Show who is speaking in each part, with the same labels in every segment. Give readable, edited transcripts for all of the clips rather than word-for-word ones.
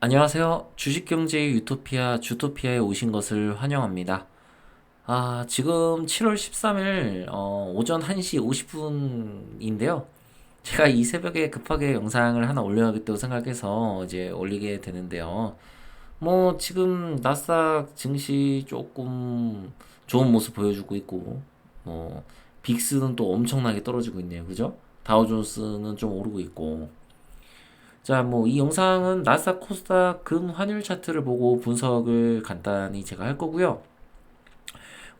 Speaker 1: 안녕하세요. 주식경제의 유토피아, 주토피아에 오신 것을 환영합니다. 지금 7월 13일, 오전 1시 50분인데요. 제가 이 새벽에 급하게 영상을 하나 올려야겠다고 생각해서 이제 올리게 되는데요. 지금 나스닥 증시 조금 좋은 모습 보여주고 있고, 빅스는 또 엄청나게 떨어지고 있네요. 그죠? 다우존스는 좀 오르고 있고, 자, 이 영상은 나스닥 코스닥 금 환율 차트를 보고 분석을 간단히 제가 할 거고요.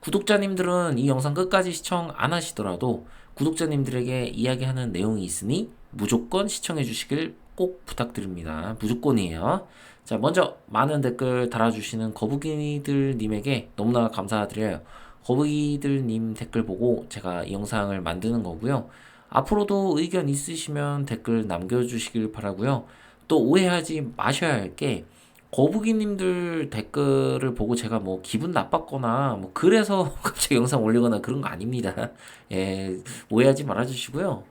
Speaker 1: 구독자님들은 이 영상 끝까지 시청 안 하시더라도 구독자님들에게 이야기하는 내용이 있으니 무조건 시청해 주시길 꼭 부탁드립니다. 무조건이에요. 자, 먼저 많은 댓글 달아주시는 거북이들님에게 너무나 감사드려요. 거북이들님 댓글 보고 제가 이 영상을 만드는 거고요. 앞으로도 의견 있으시면 댓글 남겨주시길 바라고요. 또 오해하지 마셔야 할 게 거북이님들 댓글을 보고 제가 뭐 기분 나빴거나 뭐 그래서 갑자기 영상 올리거나 그런 거 아닙니다. 예, 오해하지 말아주시고요.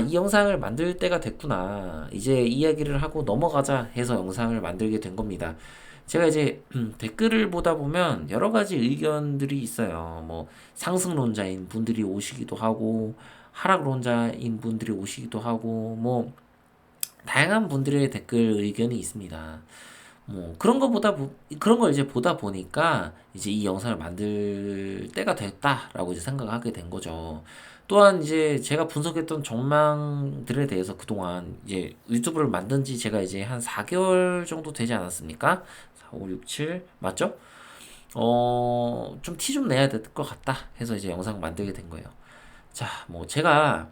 Speaker 1: 이 영상을 만들 때가 됐구나. 이제 이야기를 하고 넘어가자 해서 영상을 만들게 된 겁니다. 제가 이제 댓글을 보다 보면 여러 가지 의견들이 있어요. 상승론자인 분들이 오시기도 하고 하락론자인 분들이 오시기도 하고 다양한 분들의 댓글 의견이 있습니다. 그런 걸 이제 보다 보니까 이제 이 영상을 만들 때가 됐다라고 이제 생각하게 된 거죠. 또한 이제 제가 분석했던 전망들에 대해서 그동안 이제 유튜브를 만든 지 제가 이제 한 4개월 정도 되지 않았습니까? 4, 5, 6, 7 맞죠? 좀 티 좀 내야 될 것 같다 해서 이제 영상 만들게 된 거예요. 자, 제가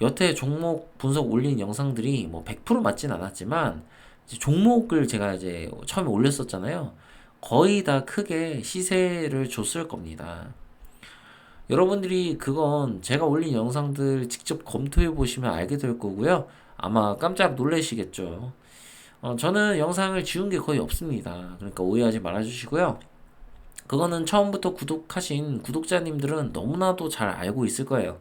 Speaker 1: 여태 종목 분석 올린 영상들이 100% 맞진 않았지만 이제 종목을 제가 이제 처음에 올렸었잖아요. 거의 다 크게 시세를 줬을 겁니다. 여러분들이 그건 제가 올린 영상들 직접 검토해 보시면 알게 될 거고요. 아마 깜짝 놀라시겠죠. 저는 영상을 지운 게 거의 없습니다. 그러니까 오해하지 말아주시고요. 그거는 처음부터 구독하신 구독자님들은 너무나도 잘 알고 있을 거예요.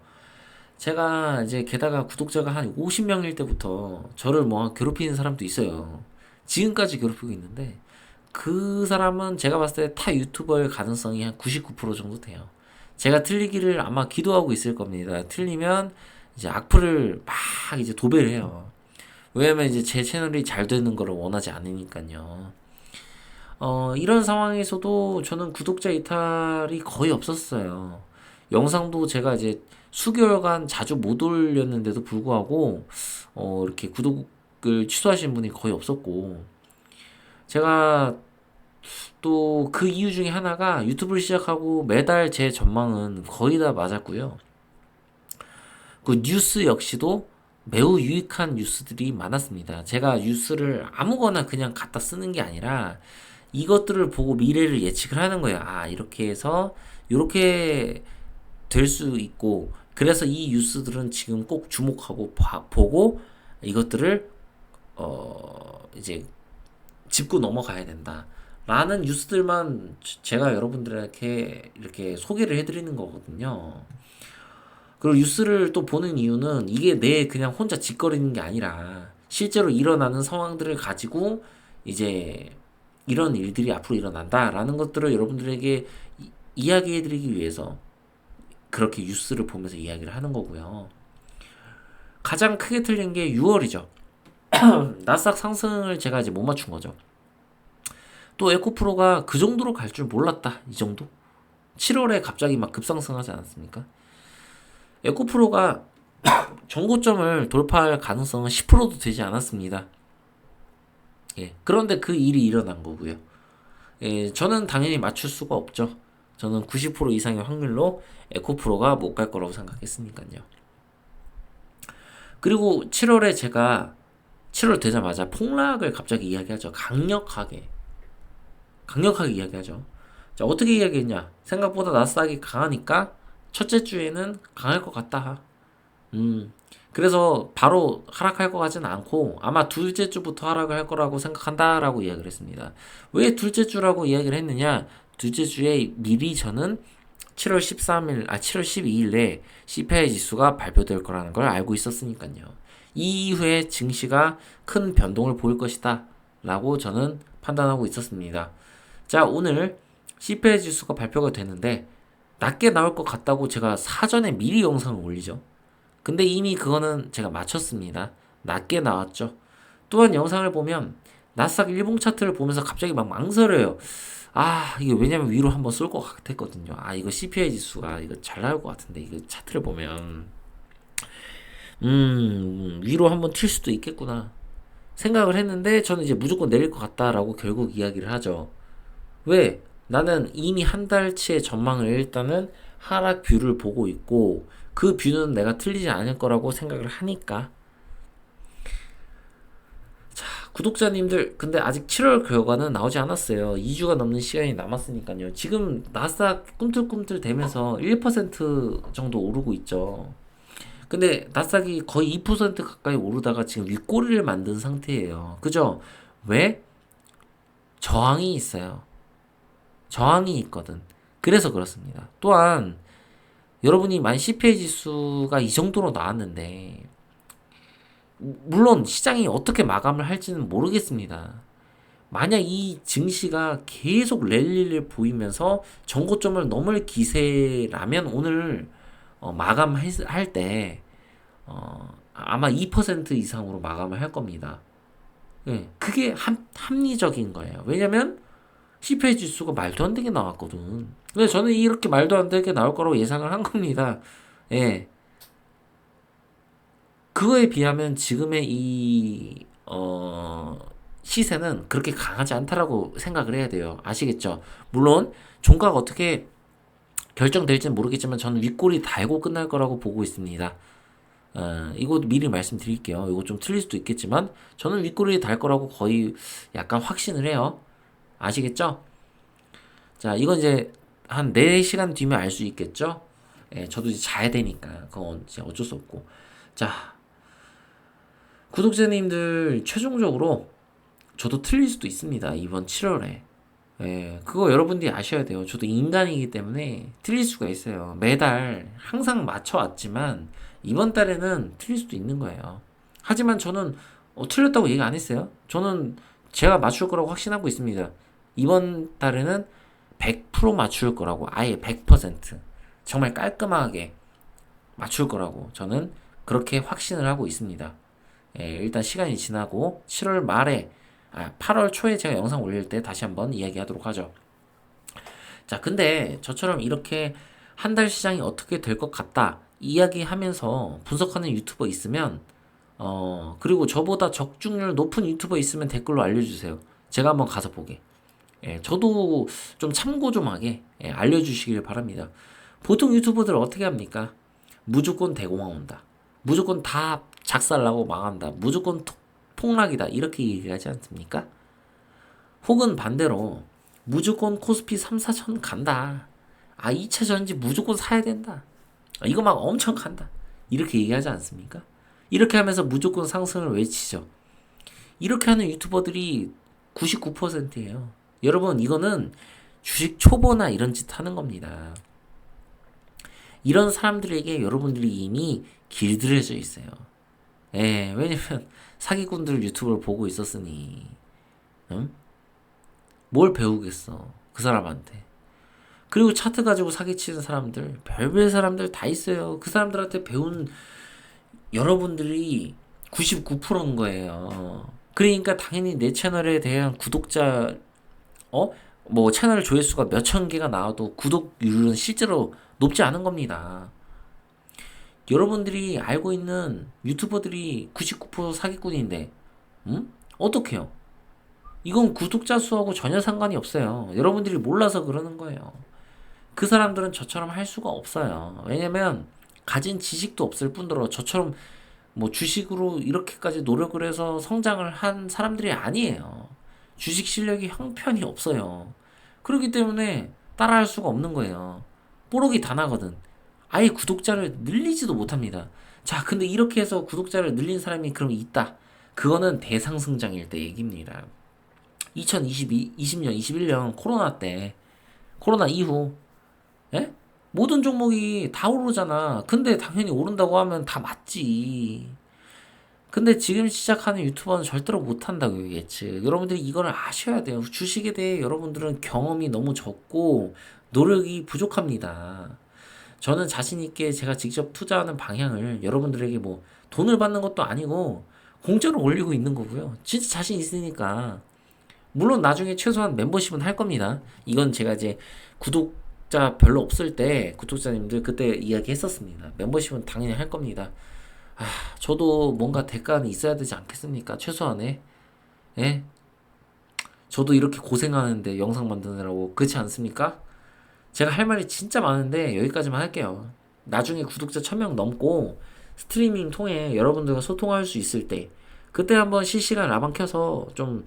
Speaker 1: 제가 이제 게다가 구독자가 한 50명일 때부터 저를 괴롭히는 사람도 있어요. 지금까지 괴롭히고 있는데 그 사람은 제가 봤을 때 타 유튜버일 가능성이 한 99% 정도 돼요. 제가 틀리기를 아마 기도하고 있을 겁니다. 틀리면 이제 악플을 막 이제 도배를 해요. 왜냐면 이제 제 채널이 잘 되는 거를 원하지 않으니까요. 이런 상황에서도 저는 구독자 이탈이 거의 없었어요. 영상도 제가 이제 수개월간 자주 못 올렸는데도 불구하고 이렇게 구독을 취소하신 분이 거의 없었고 제가 또 그 이유 중에 하나가 유튜브를 시작하고 매달 제 전망은 거의 다 맞았고요. 그 뉴스 역시도 매우 유익한 뉴스들이 많았습니다. 제가 뉴스를 아무거나 그냥 갖다 쓰는 게 아니라 이것들을 보고 미래를 예측을 하는 거예요. 이렇게 해서 이렇게 될 수 있고 그래서 이 뉴스들은 지금 꼭 주목하고 보고 이것들을 이제 짚고 넘어가야 된다. 라는 뉴스들만 제가 여러분들에게 이렇게 소개를 해드리는 거거든요. 그리고 뉴스를 또 보는 이유는 이게 내 그냥 혼자 짓거리는 게 아니라 실제로 일어나는 상황들을 가지고 이제 이런 일들이 앞으로 일어난다라는 것들을 여러분들에게 이야기해드리기 위해서 그렇게 뉴스를 보면서 이야기를 하는 거고요. 가장 크게 틀린 게 6월이죠. 나스닥 상승을 제가 이제 못 맞춘 거죠. 또 에코프로가 그 정도로 갈 줄 몰랐다. 이 정도? 7월에 갑자기 막 급상승하지 않았습니까? 에코프로가 정고점을 돌파할 가능성은 10%도 되지 않았습니다. 예. 그런데 그 일이 일어난 거고요. 예, 저는 당연히 맞출 수가 없죠. 저는 90% 이상의 확률로 에코프로가 못 갈 거라고 생각했으니까요. 그리고 7월에 제가 7월 되자마자 폭락을 갑자기 이야기하죠. 강력하게 이야기하죠. 자, 어떻게 이야기했냐? 생각보다 나스닥이 강하니까 첫째 주에는 강할 것 같다. 그래서 바로 하락할 것 같지는 않고 아마 둘째 주부터 하락을 할 거라고 생각한다라고 이야기를 했습니다. 왜 둘째 주라고 이야기를 했느냐? 둘째 주에 미리 저는 7월 13일, 7월 12일에 CPI 지수가 발표될 거라는 걸 알고 있었으니까요. 이 이후에 증시가 큰 변동을 보일 것이다 라고 저는 판단하고 있었습니다. 자, 오늘 CPI 지수가 발표가 되는데 낮게 나올 것 같다고 제가 사전에 미리 영상을 올리죠. 근데 이미 그거는 제가 맞췄습니다. 낮게 나왔죠. 또한 영상을 보면 나스닥 일봉 차트를 보면서 갑자기 막 망설여요. 아, 이게 왜냐면 위로 한번 쏠 것 같았거든요. 아, 이거 CPI 지수가 이거 잘 나올 것 같은데 이거 차트를 보면 위로 한번 튈 수도 있겠구나 생각을 했는데 저는 이제 무조건 내릴 것 같다라고 결국 이야기를 하죠. 왜? 나는 이미 한 달치의 전망을 일단은 하락 뷰를 보고 있고 그 뷰는 내가 틀리지 않을 거라고 생각을 하니까. 자, 구독자님들 근데 아직 7월 결과는 나오지 않았어요. 2주가 넘는 시간이 남았으니까요. 지금 나스닥 꿈틀꿈틀 대면서 1% 정도 오르고 있죠. 근데 나스닥이 거의 2% 가까이 오르다가 지금 윗꼬리를 만든 상태예요. 그죠? 왜? 저항이 있어요. 저항이 있거든. 그래서 그렇습니다. 또한 여러분이 만 CPI 지수가 이 정도로 나왔는데 물론 시장이 어떻게 마감을 할지는 모르겠습니다. 만약 이 증시가 계속 랠리를 보이면서 전고점을 넘을 기세라면 오늘 마감할 때 아마 2% 이상으로 마감을 할 겁니다. 예, 그게 합리적인 거예요. 왜냐면 CPI 지수가 말도 안 되게 나왔거든. 근데 저는 이렇게 말도 안 되게 나올 거라고 예상을 한 겁니다. 예. 그거에 비하면 지금의 시세는 그렇게 강하지 않다라고 생각을 해야 돼요. 아시겠죠? 물론, 종가가 어떻게 결정될지는 모르겠지만 저는 윗골이 달고 끝날 거라고 보고 있습니다. 이거 미리 말씀드릴게요. 이거 좀 틀릴 수도 있겠지만 저는 윗골이 달 거라고 거의 약간 확신을 해요. 아시겠죠? 자, 이건 이제 한 4시간 뒤면 알 수 있겠죠? 예, 저도 이제 자야 되니까 그건 이제 어쩔 수 없고. 자, 구독자님들 최종적으로 저도 틀릴 수도 있습니다. 이번 7월에. 예, 그거 여러분들이 아셔야 돼요. 저도 인간이기 때문에 틀릴 수가 있어요. 매달 항상 맞춰왔지만 이번 달에는 틀릴 수도 있는 거예요. 하지만 저는 틀렸다고 얘기 안 했어요. 저는 제가 맞출 거라고 확신하고 있습니다. 이번 달에는 100% 맞출 거라고 아예 100% 정말 깔끔하게 맞출 거라고 저는 그렇게 확신을 하고 있습니다. 예, 일단 시간이 지나고 7월 말에 8월 초에 제가 영상 올릴 때 다시 한번 이야기하도록 하죠. 자, 근데 저처럼 이렇게 한 달 시장이 어떻게 될 것 같다 이야기하면서 분석하는 유튜버 있으면 그리고 저보다 적중률 높은 유튜버 있으면 댓글로 알려주세요. 제가 한번 가서 보게. 예, 저도 좀 참고 좀 하게 알려주시길 바랍니다. 보통 유튜버들 어떻게 합니까? 무조건 대공황 온다. 무조건 다 작살나고 망한다. 무조건 폭락이다. 이렇게 얘기하지 않습니까? 혹은 반대로 무조건 코스피 3, 4천 간다. 2차 전지 무조건 사야 된다. 이거 막 엄청 간다. 이렇게 얘기하지 않습니까? 이렇게 하면서 무조건 상승을 외치죠. 이렇게 하는 유튜버들이 99%예요. 여러분, 이거는 주식 초보나 이런 짓 하는 겁니다. 이런 사람들에게 여러분들이 이미 길들여져 있어요. 예, 왜냐면 사기꾼들 유튜브를 보고 있었으니, 응? 뭘 배우겠어, 그 사람한테. 그리고 차트 가지고 사기치는 사람들, 별별 사람들 다 있어요. 그 사람들한테 배운 여러분들이 99%인 거예요. 그러니까 당연히 내 채널에 대한 구독자, 뭐 채널 조회수가 몇천 개가 나와도 구독률은 실제로 높지 않은 겁니다. 여러분들이 알고 있는 유튜버들이 99% 사기꾼인데, 어떡해요? 이건 구독자 수하고 전혀 상관이 없어요. 여러분들이 몰라서 그러는 거예요. 그 사람들은 저처럼 할 수가 없어요. 왜냐면 가진 지식도 없을 뿐더러 저처럼 뭐 주식으로 이렇게까지 노력을 해서 성장을 한 사람들이 아니에요. 주식 실력이 형편이 없어요. 그렇기 때문에 따라할 수가 없는 거예요. 뽀록이 다 나거든. 아예 구독자를 늘리지도 못합니다. 자, 근데 이렇게 해서 구독자를 늘린 사람이 그럼 있다. 그거는 대상승장일 때 얘기입니다. 2020년, 21년 코로나 때, 코로나 이후, 예? 모든 종목이 다 오르잖아. 근데 당연히 오른다고 하면 다 맞지. 근데 지금 시작하는 유튜버는 절대로 못한다고 예측. 여러분들이 이거를 아셔야 돼요. 주식에 대해 여러분들은 경험이 너무 적고 노력이 부족합니다. 저는 자신 있게 제가 직접 투자하는 방향을 여러분들에게 뭐 돈을 받는 것도 아니고 공짜로 올리고 있는 거고요. 진짜 자신 있으니까. 물론 나중에 최소한 멤버십은 할 겁니다. 이건 제가 이제 구독자 별로 없을 때 구독자님들 그때 이야기했었습니다. 멤버십은 당연히 할 겁니다. 아, 저도 뭔가 대가는 있어야 되지 않겠습니까? 최소한의. 예? 저도 이렇게 고생하는데 영상 만드느라고 그렇지 않습니까? 제가 할 말이 진짜 많은데 여기까지만 할게요. 나중에 구독자 1000명 넘고 스트리밍 통해 여러분들과 소통할 수 있을 때 그때 한번 실시간 라방 켜서 좀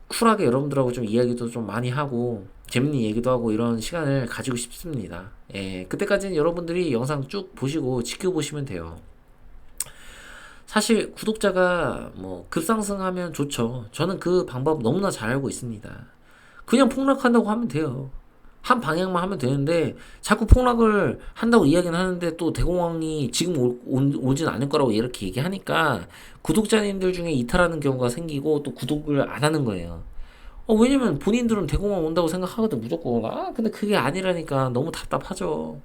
Speaker 1: 쿨하게 여러분들하고 좀 이야기도 좀 많이 하고 재밌는 얘기도 하고 이런 시간을 가지고 싶습니다. 예, 그때까지는 여러분들이 영상 쭉 보시고 지켜보시면 돼요. 사실 구독자가 뭐 급상승하면 좋죠. 저는 그 방법 너무나 잘 알고 있습니다. 그냥 폭락한다고 하면 돼요. 한 방향만 하면 되는데 자꾸 폭락을 한다고 이야기는 하는데 또 대공황이 지금 오진 않을 거라고 이렇게 얘기하니까 구독자님들 중에 이탈하는 경우가 생기고 또 구독을 안 하는 거예요. 왜냐면 본인들은 대공황 온다고 생각하거든 무조건. 근데 그게 아니라니까 너무 답답하죠.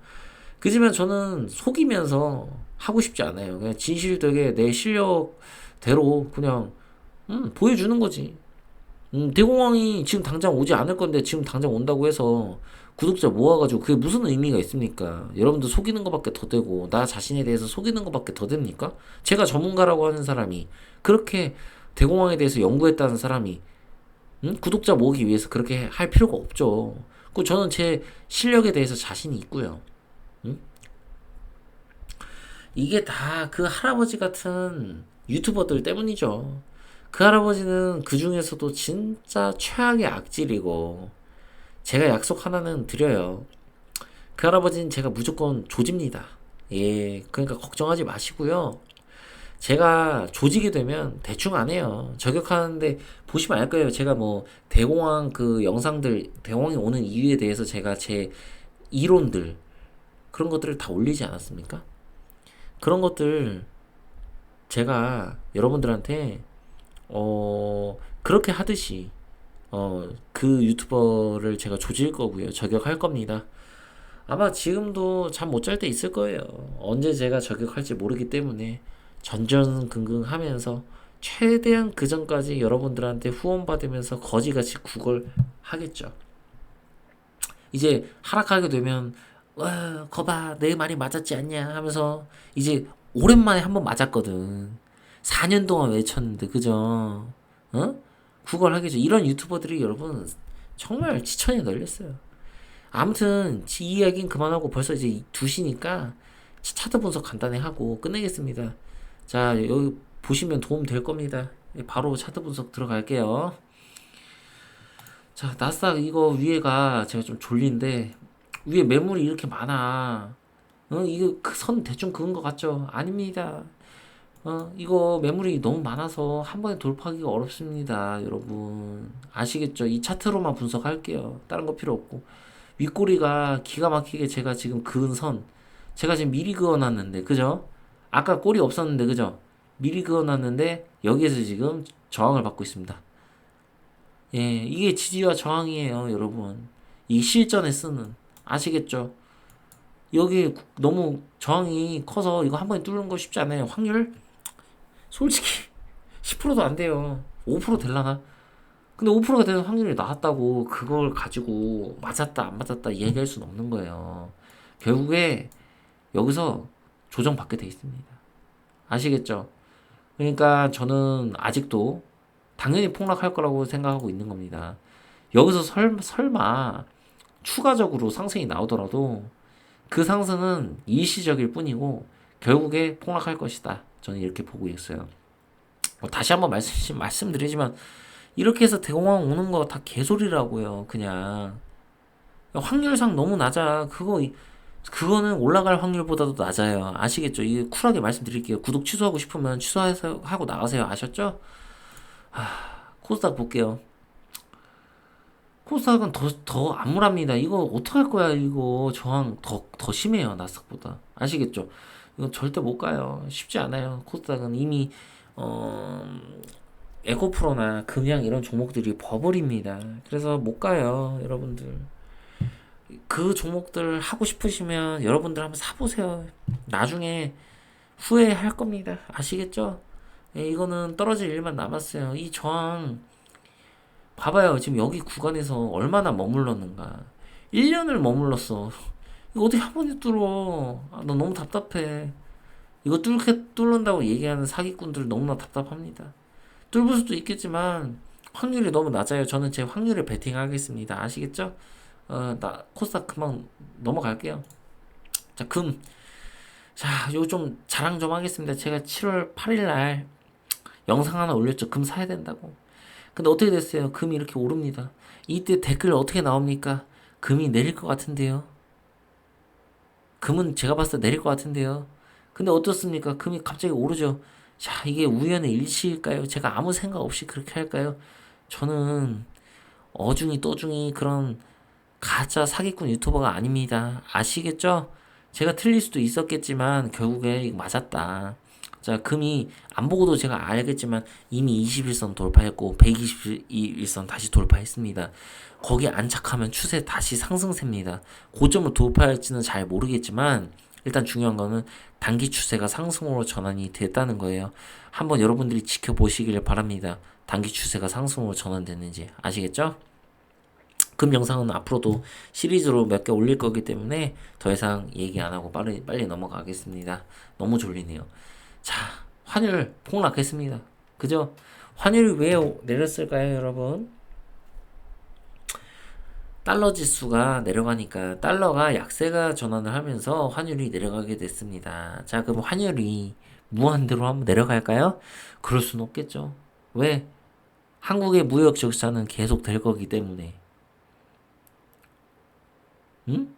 Speaker 1: 그지만 저는 속이면서 하고 싶지 않아요. 그냥 진실되게 내 실력대로 그냥 보여주는 거지. 대공황이 지금 당장 오지 않을 건데 지금 당장 온다고 해서 구독자 모아가지고 그게 무슨 의미가 있습니까? 여러분들 속이는 것밖에 더 되고 나 자신에 대해서 속이는 것밖에 더 됩니까? 제가 전문가라고 하는 사람이 그렇게 대공황에 대해서 연구했다는 사람이 구독자 모으기 위해서 그렇게 할 필요가 없죠. 그 저는 제 실력에 대해서 자신이 있고요. 응? 이게 다 그 할아버지 같은 유튜버들 때문이죠. 그 할아버지는 그 중에서도 진짜 최악의 악질이고, 제가 약속 하나는 드려요. 그 할아버지는 제가 무조건 조집니다. 예, 그러니까 걱정하지 마시고요. 제가 조지게 되면 대충 안 해요. 저격하는데 보시면 알 거예요. 제가 뭐 대공황 그 영상들, 대공황이 오는 이유에 대해서 제가 제 이론들, 그런 것들을 다 올리지 않았습니까? 그런 것들 제가 여러분들한테 그렇게 하듯이 그 유튜버를 제가 조질 거고요. 저격할 겁니다. 아마 지금도 잠 못 잘 때 있을 거예요. 언제 제가 저격할지 모르기 때문에 전전긍긍하면서 최대한 그 전까지 여러분들한테 후원받으면서 거지같이 구걸하겠죠. 이제 하락하게 되면 와 거봐 내 말이 맞았지 않냐 하면서 이제 오랜만에 한번 맞았거든. 4년 동안 외쳤는데 그죠? 어? 구걸하겠죠. 이런 유튜버들이 여러분 정말 지천에 널렸어요. 아무튼 이 이야기는 그만하고 벌써 이제 2시니까 차트 분석 간단히 하고 끝내겠습니다. 자, 여기 보시면 도움 될 겁니다. 바로 차트 분석 들어갈게요. 자, 나스닥 이거 위에가 제가 좀 졸린데 위에 매물이 이렇게 많아. 이거 그 선 대충 그은 것 같죠? 아닙니다. 이거 매물이 너무 많아서 한 번에 돌파하기가 어렵습니다, 여러분. 아시겠죠? 이 차트로만 분석할게요. 다른 거 필요 없고. 윗꼬리가 기가 막히게 제가 지금 그은 선. 제가 지금 미리 그어놨는데, 그죠? 아까 꼬리 없었는데, 그죠? 미리 그어놨는데, 여기에서 지금 저항을 받고 있습니다. 예, 이게 지지와 저항이에요, 여러분. 이 실전에 쓰는. 아시겠죠? 여기 너무 저항이 커서 이거 한 번에 뚫는 거 쉽지 않아요. 확률? 솔직히 10%도 안 돼요. 5% 될라나? 근데 5%가 되는 확률이 나왔다고 그걸 가지고 맞았다 안 맞았다 얘기할 수는 없는 거예요. 결국에 여기서 조정받게 돼 있습니다. 아시겠죠? 그러니까 저는 아직도 당연히 폭락할 거라고 생각하고 있는 겁니다. 여기서 설마 추가적으로 상승이 나오더라도 그 상승은 일시적일 뿐이고 결국에 폭락할 것이다. 저는 이렇게 보고 있어요. 다시 한번 말씀드리지만 이렇게 해서 대공황 오는 거 다 개소리라고요. 그냥 확률상 너무 낮아. 그거는 올라갈 확률보다도 낮아요. 아시겠죠? 이게 쿨하게 말씀드릴게요. 구독 취소하고 싶으면 취소해서 하고 나가세요. 아셨죠? 코스닥 볼게요. 코스닥은 더 암울합니다. 이거 어떡할 거야, 이거. 저항 더 심해요, 나스닥보다. 아시겠죠? 이건 절대 못 가요. 쉽지 않아요. 코스닥은 이미 어, 에코프로나 금양 이런 종목들이 버블입니다. 그래서 못 가요, 여러분들. 그 종목들 하고 싶으시면 여러분들 한번 사보세요. 나중에 후회할 겁니다. 아시겠죠? 예, 이거는 떨어질 일만 남았어요. 이 저항 봐봐요. 지금 여기 구간에서 얼마나 머물렀는가. 1년을 머물렀어. 이거 어떻게 한 번에 뚫어. 아, 나 너무 답답해. 이거 뚫는다고 얘기하는 사기꾼들 너무나 답답합니다. 뚫을 수도 있겠지만 확률이 너무 낮아요. 저는 제 확률에 베팅하겠습니다. 아시겠죠? 나 코스닥 그만 넘어갈게요. 자, 금. 자, 요거 좀 자랑 좀 하겠습니다. 제가 7월 8일 날 영상 하나 올렸죠. 금 사야 된다고. 근데 어떻게 됐어요? 금이 이렇게 오릅니다. 이때 댓글 어떻게 나옵니까? 금이 내릴 것 같은데요. 금은 제가 봤을 때 내릴 것 같은데요. 근데 어떻습니까? 금이 갑자기 오르죠. 자, 이게 우연의 일치일까요? 제가 아무 생각 없이 그렇게 할까요? 저는 어중이 떠중이 그런 가짜 사기꾼 유튜버가 아닙니다. 아시겠죠? 제가 틀릴 수도 있었겠지만 결국에 이거 맞았다. 자, 금이 안 보고도 제가 알겠지만 이미 21선 돌파했고 121선 다시 돌파했습니다. 거기에 안착하면 추세 다시 상승세입니다. 고점을 돌파할지는 잘 모르겠지만 일단 중요한 거는 단기 추세가 상승으로 전환이 됐다는 거예요. 한번 여러분들이 지켜보시길 바랍니다. 단기 추세가 상승으로 전환됐는지 아시겠죠? 금 영상은 앞으로도 시리즈로 몇 개 올릴 거기 때문에 더 이상 얘기 안 하고 빨리 넘어가겠습니다. 너무 졸리네요. 자, 환율 폭락했습니다. 그죠? 환율이 왜 내렸을까요, 여러분? 달러 지수가 내려가니까 달러가 약세가 전환을 하면서 환율이 내려가게 됐습니다. 자, 그럼 환율이 무한대로 한번 내려갈까요? 그럴 수는 없겠죠. 왜? 한국의 무역 적자는 계속 될 거기 때문에. 응?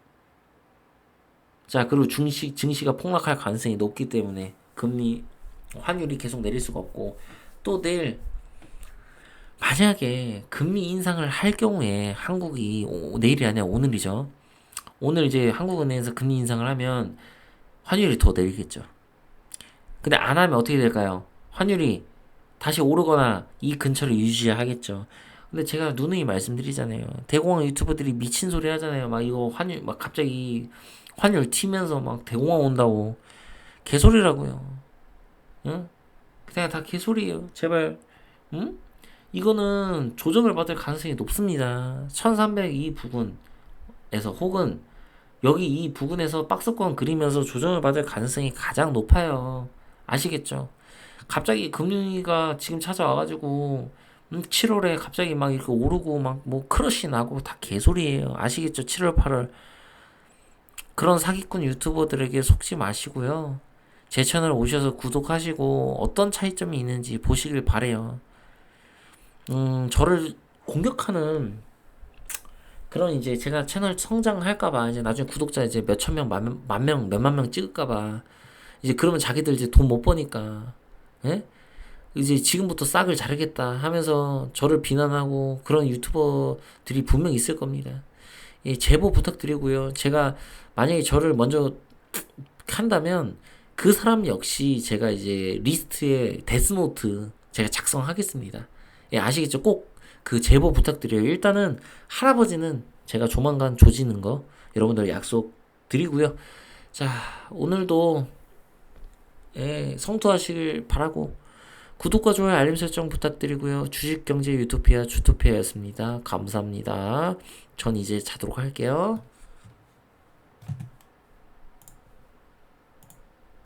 Speaker 1: 자, 그리고 증시가 폭락할 가능성이 높기 때문에 금리, 환율이 계속 내릴 수가 없고, 또 내일, 만약에 금리 인상을 할 경우에 한국이, 내일이 아니라 오늘이죠. 오늘 이제 한국은행에서 금리 인상을 하면 환율이 더 내리겠죠. 근데 안 하면 어떻게 될까요? 환율이 다시 오르거나 이 근처를 유지하겠죠. 근데 제가 누누이 말씀드리잖아요. 대공황 유튜버들이 미친 소리 하잖아요. 막 이거 환율, 막 갑자기 환율 튀면서 막 대공황 온다고. 개소리라고요. 응? 그냥 다 개소리예요. 제발, 응? 이거는 조정을 받을 가능성이 높습니다. 1302 부근에서 혹은 여기 이 부근에서 박스권 그리면서 조정을 받을 가능성이 가장 높아요. 아시겠죠? 갑자기 금융위가 지금 찾아와가지고 7월에 갑자기 막 이렇게 오르고 막 뭐 크러쉬 나고 다 개소리예요. 아시겠죠? 7월 8월 그런 사기꾼 유튜버들에게 속지 마시고요. 제 채널 오셔서 구독하시고 어떤 차이점이 있는지 보시길 바래요. 저를 공격하는 그런 이제 제가 채널 성장할까봐 이제 나중에 구독자 이제 몇천 명, 만 명, 몇만 명 찍을까봐 이제 그러면 자기들 이제 돈 못 버니까 예? 이제 지금부터 싹을 자르겠다 하면서 저를 비난하고 그런 유튜버들이 분명 있을 겁니다. 예, 제보 부탁드리고요. 제가 만약에 저를 먼저 한다면 그 사람 역시 제가 이제 리스트에 데스노트 제가 작성하겠습니다. 예, 아시겠죠? 꼭 그 제보 부탁드려요. 일단은 할아버지는 제가 조만간 조지는 거 여러분들 약속 드리고요. 자, 오늘도 예, 성투하시길 바라고 구독과 좋아요 알림 설정 부탁드리고요. 주식경제 유토피아 주토피아였습니다. 감사합니다. 전 이제 자도록 할게요.